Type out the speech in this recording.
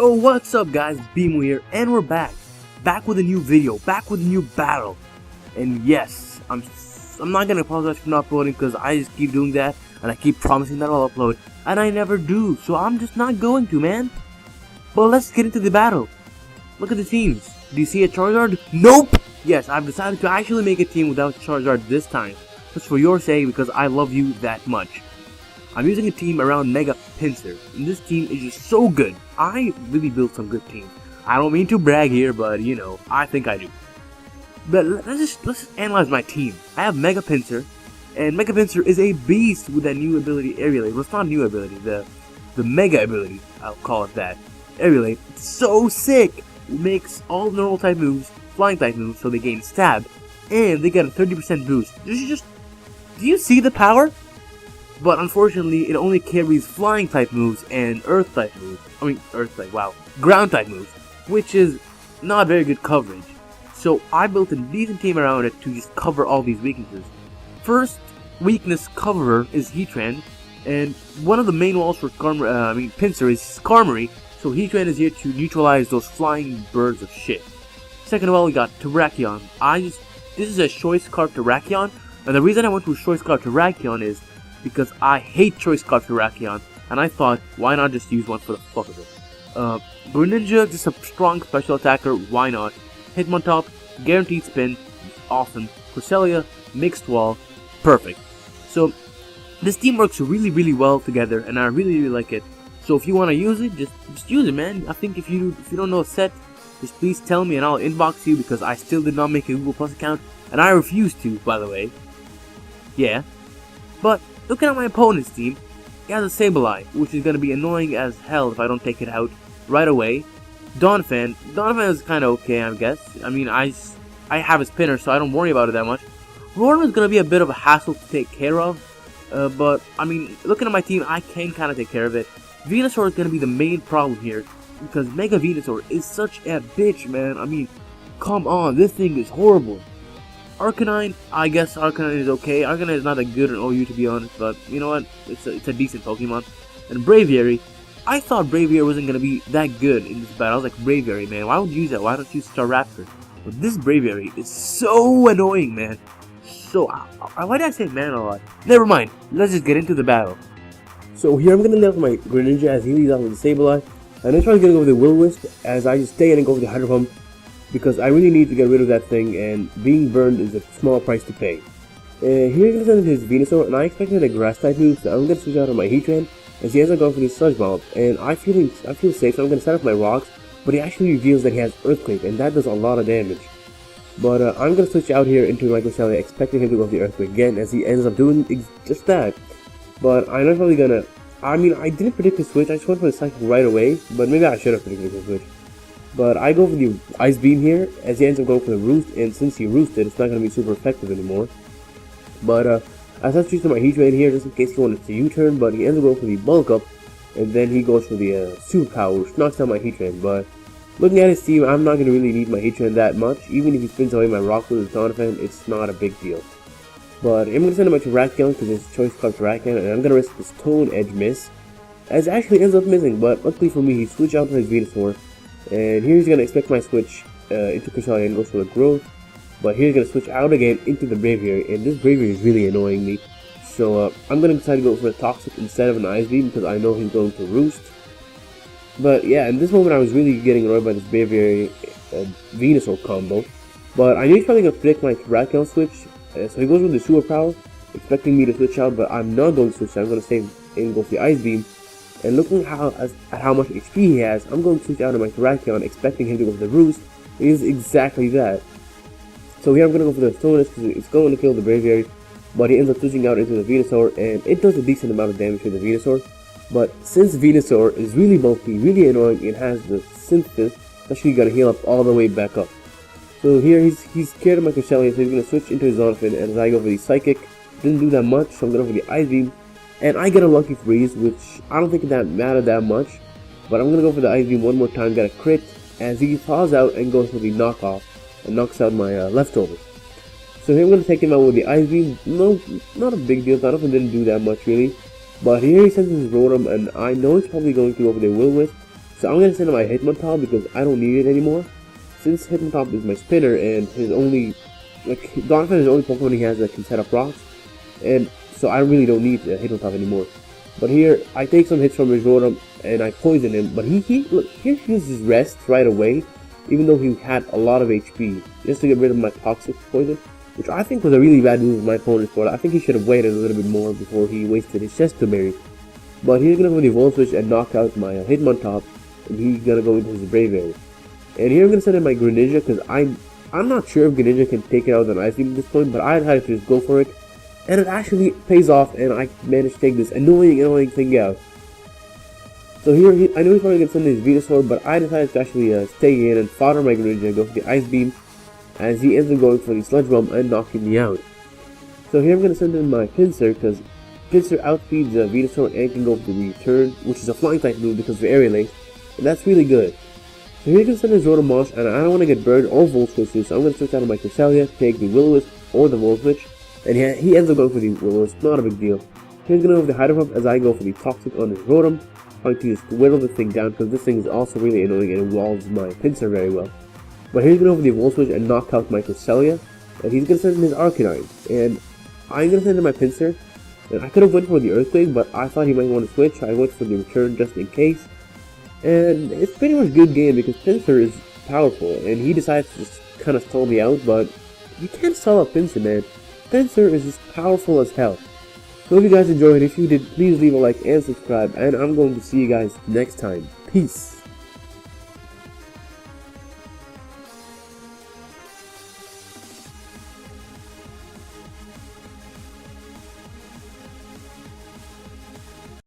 Yo, what's up guys, Beamo here, and we're back with a new video, back with a new battle. And yes, I'm not gonna apologize for not uploading, because I just keep doing that, and I keep promising that I'll upload, and I never do, so I'm just not going to, man. But let's get into the battle. Look at the teams. Do you see a Charizard? Nope! Yes, I've decided to actually make a team without Charizard this time, just for your sake, because I love you that much. I'm using a team around Mega Pinsir, and this team is just so good. I really built some good teams. I don't mean to brag here, but you know, I think I do. But let's just analyze my team. I have Mega Pinsir, and Mega Pinsir is a beast with that new ability, Aerial. Well, it's not a new ability, the Mega ability, I'll call it that. Aerial, it's so sick. It makes all normal type moves, flying type moves, so they gain stab, and they get a 30% boost. Do you see the power? But unfortunately, it only carries flying type moves and earth type moves. Ground type moves, which is not very good coverage. So I built a decent team around it to just cover all these weaknesses. First weakness coverer is Heatran, and one of the main walls for Pinsir is Skarmory, so Heatran is here to neutralize those flying birds of shit. Second of all, we got Terrakion. This is a Choice Scarf Terrakion, and the reason I went to Choice Scarf Terrakion is because I hate Choice Scarf Terrakion, and I thought, why not just use one for the fuck of it. Greninja, just a strong special attacker, why not? Hitmontop, guaranteed spin, awesome. Cresselia, mixed wall, perfect. So, this team works really well together, and I really like it. So if you want to use it, just use it, man. I think if you don't know a set, just please tell me and I'll inbox you, because I still did not make a Google Plus account, and I refuse to, by the way. Yeah. But looking at my opponent's team, he has a Sableye, which is going to be annoying as hell if I don't take it out right away. Donphan is kind of okay, I guess. I mean, I have a spinner, so I don't worry about it that much. Rotom is going to be a bit of a hassle to take care of, but I mean, looking at my team, I can kind of take care of it. Venusaur is going to be the main problem here, because Mega Venusaur is such a bitch, man. I mean, come on, this thing is horrible. Arcanine, I guess Arcanine is okay. Arcanine is not that good in OU, to be honest, but you know what? It's a decent Pokemon. And Braviary, I thought Braviary wasn't going to be that good in this battle. I was like, Braviary, man, why would you use that? Why don't you use Staraptor? But this Braviary is so annoying, man. So, why did I say man a lot? Never mind, let's just get into the battle. So here I'm going to let my Greninja as he leads off with the Sableye. And then try to get over the Will-O-Wisp as I just stay in and go for the Hydro Pump, because I really need to get rid of that thing, and being burned is a small price to pay. Here's going to send his Venusaur, and I expected a Grass type move, so I'm going to switch out on my Heatran, as he hasn't gone for the Sludge Bomb, and I feel safe, so I'm going to set up my Rocks, but he actually reveals that he has Earthquake, and that does a lot of damage. But I'm going to switch out here into my Cresselia, expecting him to go for the Earthquake again, as he ends up doing just that. But I'm not probably going to... I mean, I didn't predict the switch, I just went for the Psychic right away, but maybe I should have predicted the switch. But I go for the Ice Beam here, as he ends up going for the Roost, and since he roosted, it's not going to be super effective anymore. But I switched to my Heatran here, just in case he wanted to U-turn, but he ends up going for the Bulk Up, and then he goes for the Super Power, which knocks out my Heatran. But looking at his team, I'm not going to really need my Heatran that much. Even if he spins away my Rock with his Donphan, it's not a big deal. But I'm going to send him my Terrakion, because it's Choice Scarf Terrakion, and I'm going to risk this Stone Edge miss, as it actually ends up missing, but luckily for me, he switched out to his Venusaur. And here he's going to expect my switch into Cresselia and goes for the Growth. But here he's going to switch out again into the Braviary, and this Braviary is really annoying me. So I'm going to decide to go for a Toxic instead of an Ice Beam, because I know he's going to Roost. But yeah, in this moment I was really getting annoyed by this Braviary Venusaur combo. But I knew he's probably going to predict my Terrakion switch, so he goes with the Super Power, expecting me to switch out, but I'm not going to switch out. I'm going to stay in and go for the Ice Beam. And looking at how much HP he has, I'm going to switch out on my Terrakion, expecting him to go for the Roost. It is exactly that. So here I'm going to go for the Stone, because it's going to kill the Braviary, but he ends up switching out into the Venusaur, and it does a decent amount of damage to the Venusaur. But since Venusaur is really bulky, really annoying, it has the Synthesis, it's actually going to heal up all the way back up. So here he's scared of my Cresselia, so he's going to switch into his Donphan, and as I go for the Psychic, didn't do that much, so I'm going to go for the Ice Beam. And I get a Lucky Freeze, which I don't think that mattered that much. But I'm going to go for the Ice Beam one more time, get a crit, as he falls out and goes for the Knockoff, and knocks out my Leftover. So here I'm going to take him out with the Ice Beam. No, not a big deal, Donphan didn't do that much really. But here he sends his Rotom, and I know he's probably going to go for the Will-O-Wisp. So I'm gonna send him my Hitmontop because I don't need it anymore. Since Hitmontop is my spinner and his only, Donphan is the only Pokemon he has that can set up rocks, and so I really don't need Hitmontop anymore. But here, I take some hits from his Rotom and I poison him, but look, he uses rest right away, even though he had a lot of HP, just to get rid of my toxic poison, which I think was a really bad move of my opponent's part. I think he should have waited a little bit more before he wasted his Chesto Berry. But he's gonna go with the Volt Switch and knock out my Hitmontop, and he's gonna go into his Braviary. And here I'm gonna send in my Greninja because I'm not sure if Greninja can take it out with an Ice Beam at this point, but I decided to just go for it. And it actually pays off, and I managed to take this annoying thing out. So here, I know he's probably going to send his Venusaur, but I decided to actually stay in and fodder my Greninja and go for the Ice Beam, as he ends up going for the Sludge Bomb and knocking me out. So here I'm going to send in my Pinsir, because Pinsir outspeeds Venusaur and can go for the Return, which is a Flying type move because of Aerial Ace, and that's really good. So here you can send his Rotomosh, and I don't want to get burned or Volt Switches, so I'm going to switch out of my Cresselia, take the Will-O-Wisp or the Volt Switch. And he ends up going for the Will-O-Wisp, not a big deal. He's going to go with the Hydro Pump as I go for the Toxic on his Rotom, trying to just whittle this thing down because this thing is also really annoying and it walls my Pinsir very well. But he's going to go for the Volt Switch and knock out my Cresselia, and he's going to send in his Arcanine. And I'm going to send in my Pinsir, and I could have went for the Earthquake, but I thought he might want to switch. I went for the Return just in case. And it's pretty much a good game because Pinsir is powerful, and he decides to just kind of stall me out, but you can't stall out Pinsir, man. Pinsir is just powerful as hell. So if you guys enjoyed, if you did, please leave a like and subscribe, and I'm going to see you guys next time. Peace.